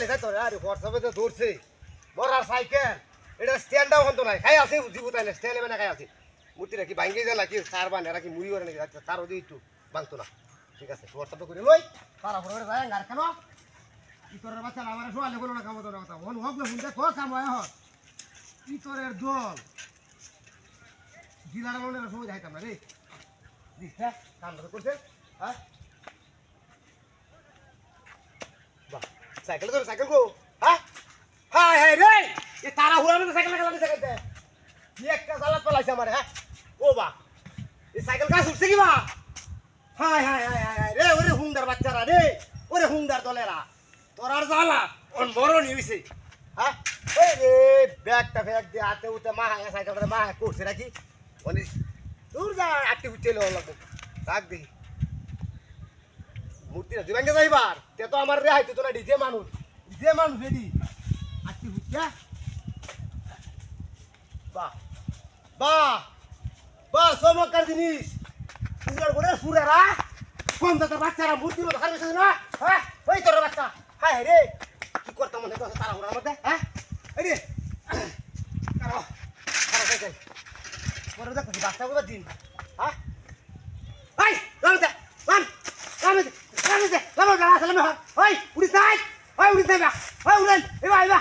খালি যাইতো রে আরে হোয়াটসঅ্যাপে তো ধরছে মরার সাইকেল এটা স্ট্যান্ডাও হতো না খাই আছে জীবু তাইলে স্ট্যান্ডে মানে খাই আছে মূর্তিটা কি ভাঙ্গি যায় নাকি সার বান এরা কি মুড়ি করে নাকি তার ওদিকে একটু ভাঙতো না ঠিক আছে হোয়াটসঅ্যাপে করে লই তারা পরে যায় আর কেন ইতরের বাচ্চা আমার সোয়ালে বলো না কামো তো না কথা মন হোক না শুনতে কো কাম হয় হত ইতরের দল জিলার মনে সময় যাইতাম না রে দিছা কাম করছে হ্যাঁ বাহ সাইকেল তো সাইকেল কো হ্যাঁ হাই হাই রে এ তারা হুড়ানো তো সাইকেল চালাতে সাইকেল দে কি একটা চালাত পালাইছে আমারে হ্যাঁ ও বা এই সাইকেল কাজ উঠছে কি বা হাই হাই হাই হাই রে ওরে হুংদার বাচ্চারা রে ওরে হুংদার দলেরা তোরার জ্বালা ওর মরণ হইছে হ্যাঁ এই রে ব্যাগটা ব্যাগ দিয়ে হাতে উঠে মা সাইকেলটা মা করছে নাকি মানে দূর যা আটটি উঠে লাগবে রাখ দেখি মূর্তিটা দুই ভাঙ্গে যাইবার তে তো আমার রেহাই তো না ডিজে মানুষ রেডি আটটি উঠছে বাহ বাহ বাহ চমৎকার জিনিস সুন্দর করে সুরেরা কম দাদার বাচ্চারা মূর্তির মতো খারাপ না হ্যাঁ ওই তোর বাচ্চা হায় রে কি করতাম মনে করছে তারা ওরা মধ্যে হ্যাঁ এই রে কারো কারো সাইকেল পরে দেখছি বাচ্চা কোথায় দিন হ্যাঁ এই লামতে লামতে লামতে লামতে লামতে লামতে ওই উড়িস নাই ওই উড়িস নাই বা ওই উড়েন এ বা